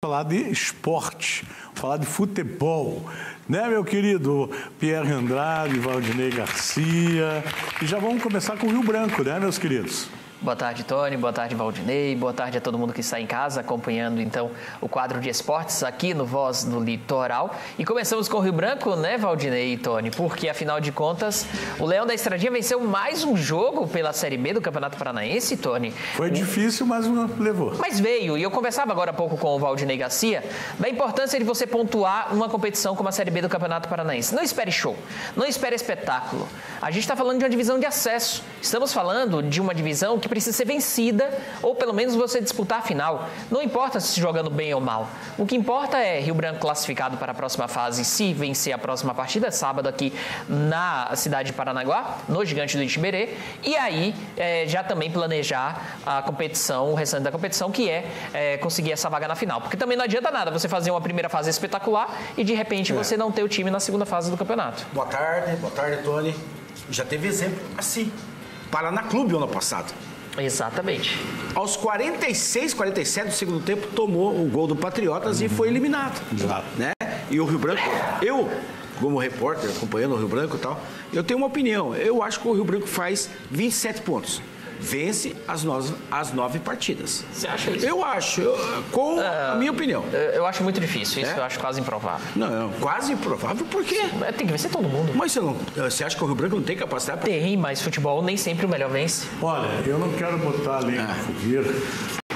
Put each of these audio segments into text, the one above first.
falar de esporte, falar de futebol. Né, meu querido Pierre Andrade, Valdinei Garcia. E já vamos começar com o Rio Branco, né, meus queridos? Boa tarde, Tony. Boa tarde, Valdinei. Boa tarde a todo mundo que está em casa acompanhando, então, o quadro de esportes aqui no Voz do Litoral. E começamos com o Rio Branco, né, Valdinei e Tony? Porque, afinal de contas, o Leão da Estradinha venceu mais um jogo pela Série B do Campeonato Paranaense, Tony. Foi difícil, mas levou. Mas veio. E eu conversava agora há pouco com o Valdinei Garcia da importância de você pontuar uma competição como a Série B do Campeonato Paranaense. Não espere show. Não espere espetáculo. A gente está falando de uma divisão de acesso. Estamos falando de uma divisão que precisa ser vencida ou pelo menos você disputar a final. Não importa se jogando bem ou mal. O que importa é Rio Branco classificado para a próxima fase se vencer a próxima partida, sábado aqui na cidade de Paranaguá, no Gigante do Itiberê, e aí já também planejar a competição, o restante da competição, que é conseguir essa vaga na final. Porque também não adianta nada você fazer uma primeira fase espetacular e de repente você não ter o time na segunda fase do campeonato. Boa tarde, Tony. Já teve exemplo assim. Paraná Clube ano passado. Exatamente. Aos 46, 47 do segundo tempo, tomou o gol do Patriotas e foi eliminado. Exato. Né? E o Rio Branco, eu, como repórter, acompanhando o Rio Branco e tal, eu tenho uma opinião. Eu acho que o Rio Branco faz 27 pontos. Vence as 9 partidas. Você acha isso? Eu acho, com a minha opinião. Eu acho muito difícil, isso eu acho quase improvável. Não, quase improvável, por quê? Tem que vencer todo mundo. Mas você acha que o Rio Branco não tem capacidade para... Tem, mas futebol nem sempre o melhor vence. Olha, eu não quero botar a lenha na fogueira.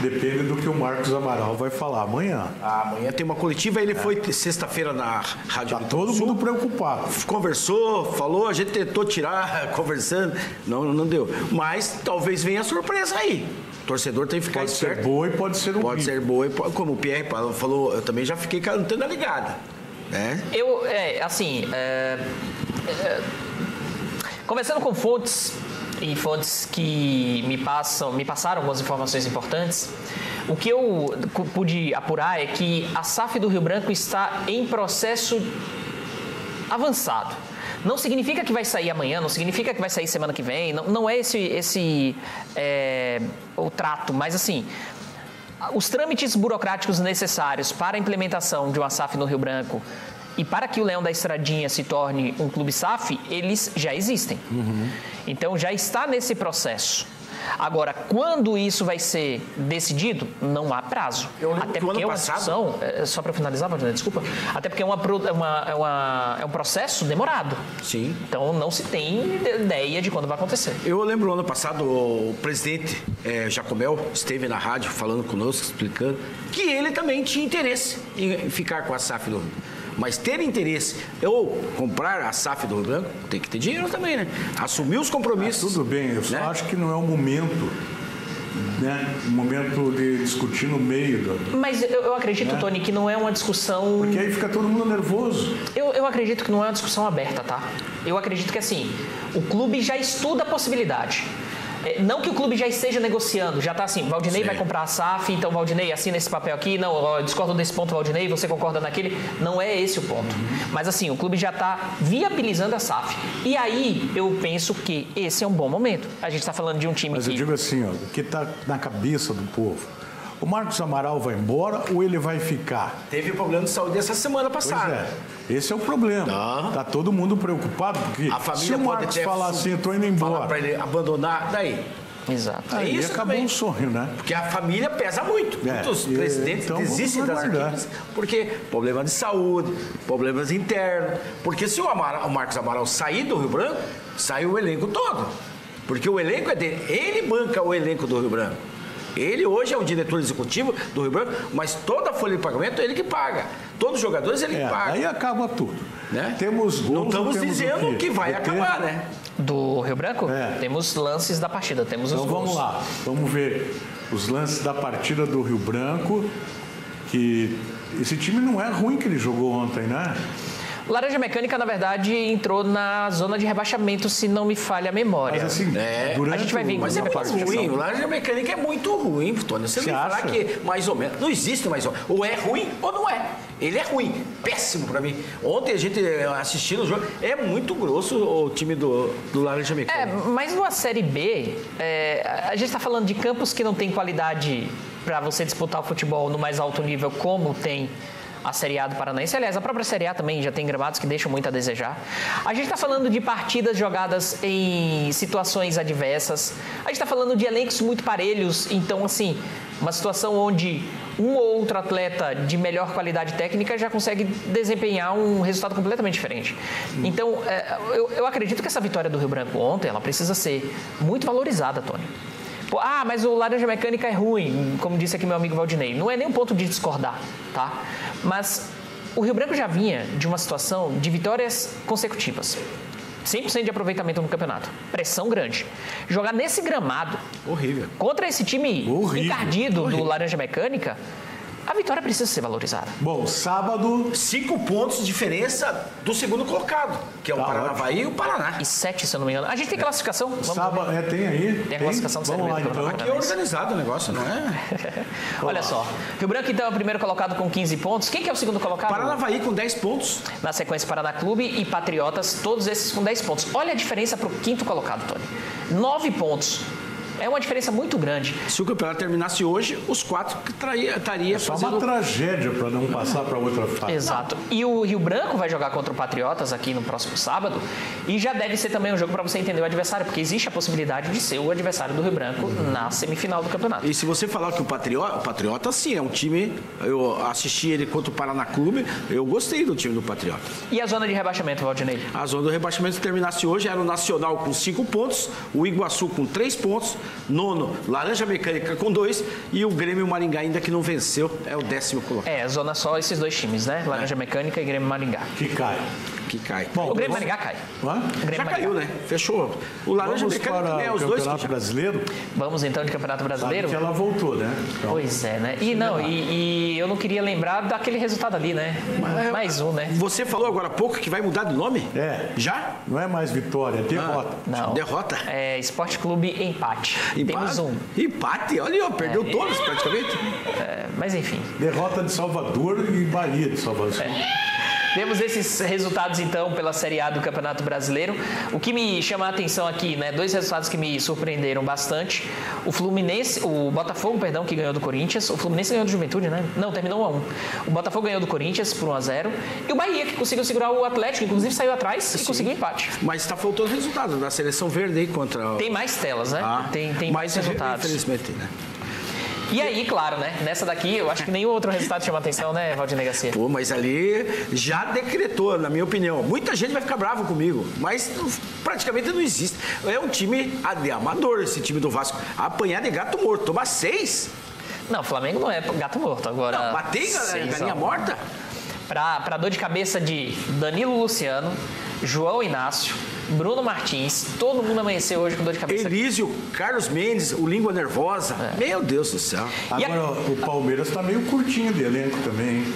Depende do que o Marcos Amaral vai falar amanhã. Amanhã tem uma coletiva, ele foi sexta-feira na Rádio Tá todo mundo preocupado. Conversou, falou, a gente tentou tirar, conversando, não deu. Mas talvez venha a surpresa aí. O torcedor tem que ficar esperto. Pode ser boa e pode ser ruim. Pode ser boa e como o Pierre falou, eu também já fiquei cantando a ligada. Né? Começando com fontes que me passaram algumas informações importantes. O que eu pude apurar é que a SAF do Rio Branco está em processo avançado. Não significa que vai sair amanhã, não significa que vai sair semana que vem, não é esse o trato, mas assim, os trâmites burocráticos necessários para a implementação de uma SAF no Rio Branco e para que o Leão da Estradinha se torne um clube SAF, eles já existem. Então, já está nesse processo. Agora, quando isso vai ser decidido, não há prazo. Até porque é uma discussão, só para finalizar, desculpa, até porque é um processo demorado. Sim. Então, não se tem ideia de quando vai acontecer. Eu lembro ano passado, o presidente Jacomel esteve na rádio falando conosco, explicando que ele também tinha interesse em ficar com a SAF do Rio. Mas ter interesse ou comprar a SAF do Rio Branco, tem que ter dinheiro também, né? Assumir os compromissos. Tudo bem, eu só acho que não é o momento, né? O momento de discutir no meio. Mas eu acredito, Tony, que não é uma discussão... Porque aí fica todo mundo nervoso. Eu acredito que não é uma discussão aberta, tá? Eu acredito que, assim, o clube já estuda a possibilidade. Não que o clube já esteja negociando, já está assim, Valdinei vai comprar a SAF, então Valdinei assina esse papel aqui, não, eu discordo desse ponto, Valdinei, você concorda naquele, não é esse o ponto. Mas assim, o clube já está viabilizando a SAF. E aí, eu penso que esse é um bom momento. A gente está falando de um time Mas eu digo assim, o que está na cabeça do povo? O Marcos Amaral vai embora ou ele vai ficar? Teve problema de saúde essa semana passada. Pois esse é o problema. Tá todo mundo preocupado, porque a família se o Marcos falar assim, eu tô indo embora. Para ele abandonar, daí? Exato. Aí isso acabou também. Um sonho, né? Porque a família pesa muito. Muitos presidentes desistem das equipes porque problema de saúde, problemas internos. Porque se o Marcos Amaral sair do Rio Branco, sai o elenco todo. Porque o elenco é dele. Ele banca o elenco do Rio Branco. Ele hoje é o diretor executivo do Rio Branco, mas toda a folha de pagamento é ele que paga. Todos os jogadores ele que paga. Aí acaba tudo. Né? Temos gols, não estamos dizendo que vai acabar, né? Do Rio Branco? Temos lances da partida, temos os gols. Então vamos lá, vamos ver os lances da partida do Rio Branco, que esse time não é ruim que ele jogou ontem, né? Laranja Mecânica, na verdade, entrou na zona de rebaixamento, se não me falha a memória. Mas assim, a gente vai ver, mas é ruim. O Laranja Mecânica é muito ruim, Tony. Você não vai falar que mais ou menos. Não existe mais ou menos. Ou é ruim ou não é. Ele é ruim. Péssimo pra mim. Ontem a gente assistindo o jogo, é muito grosso o time do Laranja Mecânica. Mas numa Série B, a gente tá falando de campos que não tem qualidade para você disputar o futebol no mais alto nível, como tem a Série A do Paranaense. Aliás, a própria Série A também já tem gramados que deixam muito a desejar. A gente está falando de partidas jogadas em situações adversas. A gente está falando de elencos muito parelhos. Então, assim, uma situação onde um ou outro atleta de melhor qualidade técnica já consegue desempenhar um resultado completamente diferente. Então, eu acredito que essa vitória do Rio Branco ontem, ela precisa ser muito valorizada, Tony. Mas o Laranja Mecânica é ruim, como disse aqui meu amigo Valdinei. Não é nem um ponto de discordar, tá? Mas o Rio Branco já vinha de uma situação de vitórias consecutivas. 100% de aproveitamento no campeonato. Pressão grande. Jogar nesse gramado... horrível. Contra esse time encardido do Laranja Mecânica... a vitória precisa ser valorizada. Bom, sábado... 5 pontos de diferença do segundo colocado, que é o Paranavaí e o Paraná. E 7, se eu não me engano. A gente tem classificação? Sábado, tem aí. Tem a classificação do Vamos lá, então. Aqui é organizado o negócio, não é? Olha só. Rio Branco, então, é o primeiro colocado com 15 pontos. Quem que é o segundo colocado? Paranavaí com 10 pontos. Na sequência, Paraná Clube e Patriotas, todos esses com 10 pontos. Olha a diferença para o quinto colocado, Tony. 9 pontos. É uma diferença muito grande. Se o campeonato terminasse hoje, os 4 estaria só fazendo... uma tragédia para não passar para outra fase. Exato. E o Rio Branco vai jogar contra o Patriotas aqui no próximo sábado. E já deve ser também um jogo para você entender o adversário, porque existe a possibilidade de ser o adversário do Rio Branco na semifinal do campeonato. E se você falar que o Patriota, sim, é um time... Eu assisti ele contra o Paraná Clube, eu gostei do time do Patriota. E a zona de rebaixamento, Valdinei? A zona do rebaixamento, se terminasse hoje, era o Nacional com 5 pontos, o Iguaçu com 3 pontos, nono, Laranja Mecânica com 2 e o Grêmio Maringá ainda que não venceu, é o 10º colocado. A zona só esses dois times, né? Laranja Mecânica e Grêmio Maringá. Que cai. Bom, o Grêmio Maringá cai. Já caiu, né? Fechou. O Laranja Mecânica também é os dois. Campeonato Brasileiro? Vamos então de Campeonato Brasileiro? Sabe que ela voltou, né? Então, pois é, né? E eu não queria lembrar daquele resultado ali, né? Mais um, né? Você falou agora há pouco que vai mudar de nome? Já? Não é mais vitória, é derrota. Não. Derrota? É Esporte Clube Empate. Temos um. Empate? Olha, perdeu todos praticamente. Mas enfim. Derrota de Salvador e Bahia de Salvador. Temos esses resultados, então, pela Série A do Campeonato Brasileiro. O que me chama a atenção aqui, né? 2 resultados que me surpreenderam bastante. O Botafogo, que ganhou do Corinthians. O Fluminense ganhou do Juventude, né? Não, terminou 1-1. O Botafogo ganhou do Corinthians por 1-0. E o Bahia, que conseguiu segurar o Atlético, inclusive saiu atrás e conseguiu empate. Mas está faltando resultado da Seleção Verde aí contra... Tem mais telas, né? Tem mais resultados. Infelizmente, né? E aí, claro, né? Nessa daqui, eu acho que nenhum outro resultado chama atenção, né, Valdinei Garcia? Mas ali já decretou, na minha opinião. Muita gente vai ficar bravo comigo, mas praticamente não existe. É um time de amador, esse time do Vasco. Apanhar de gato morto, tomar 6. Não, o Flamengo não é gato morto. Agora, não, bater galinha morta? Pra dor de cabeça de Danilo Luciano, João Inácio, Bruno Martins, todo mundo amanheceu hoje com dor de cabeça. Elísio, Carlos Mendes, o Língua Nervosa. Meu Deus do céu. Agora, o Palmeiras tá meio curtinho de elenco também, hein?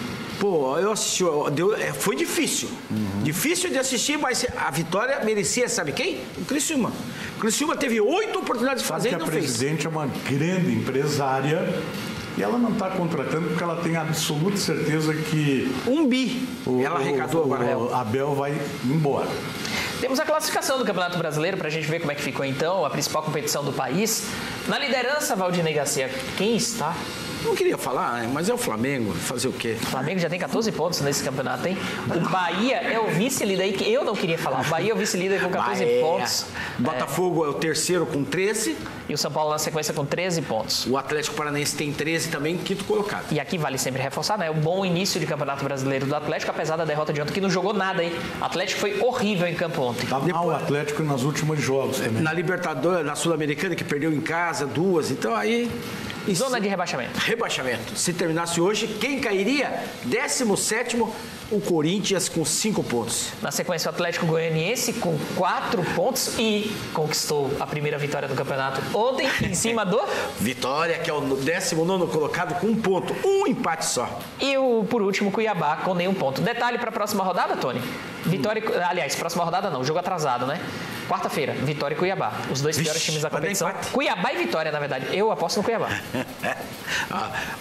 Eu assisti, foi difícil. Difícil de assistir, mas a vitória merecia, sabe quem? O Criciúma. O Criciúma teve 8 oportunidades de fazer e não fez. A presidente é uma grande empresária e ela não está contratando porque ela tem absoluta certeza que... ela arrecadou agora. O Abel vai embora. Temos a classificação do Campeonato Brasileiro para a gente ver como é que ficou então, a principal competição do país. Na liderança, Valdinei Garcia, quem está? Não queria falar, mas é o Flamengo. Fazer o quê? O Flamengo já tem 14 pontos nesse campeonato, hein? O Bahia é o vice-líder aí, que eu não queria falar. O Bahia é o vice-líder com 14 pontos. Botafogo é o terceiro com 13. E o São Paulo na sequência com 13 pontos. O Atlético Paranaense tem 13 também, quinto colocado. E aqui vale sempre reforçar, né? O bom início de Campeonato Brasileiro do Atlético, apesar da derrota de ontem, que não jogou nada, hein? O Atlético foi horrível em campo ontem. Tá mal o Atlético nas últimos jogos também. Na Libertadores, na Sul-Americana, que perdeu em casa 2. Então aí... Zona de rebaixamento. Rebaixamento. Se terminasse hoje, quem cairia? 17º, o Corinthians com 5 pontos. Na sequência, o Atlético Goianiense com 4 pontos e conquistou a primeira vitória do campeonato ontem, em cima do... Vitória, que é o 19º colocado com 1 ponto. Um empate só. E por último, Cuiabá com nenhum ponto. Detalhe para a próxima rodada, Tony? Vitória, aliás, próxima rodada não, jogo atrasado, né? Quarta-feira, Vitória e Cuiabá. Os dois piores times da competição. Cuiabá e Vitória, na verdade. Eu aposto no Cuiabá.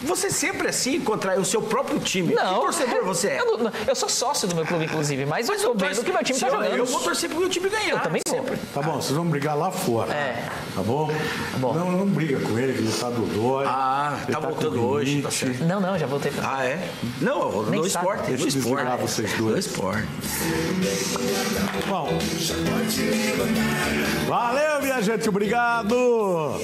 Você sempre assim contra o seu próprio time? Não. Que torcedor você é? Eu sou sócio do meu clube, inclusive, mas eu estou vendo que meu time está jogando. Eu vou torcer pro meu time ganhar. Eu também vou. Tá bom, vocês vão brigar lá fora. Tá bom? Tá bom. Não briga com ele, que ele tá do dói. Tá voltando hoje. Tá certo. Não, já voltei. É? Não, no esporte. Deixa eu desligar vocês dois. No esporte. Bom. Valeu, minha gente. Obrigado.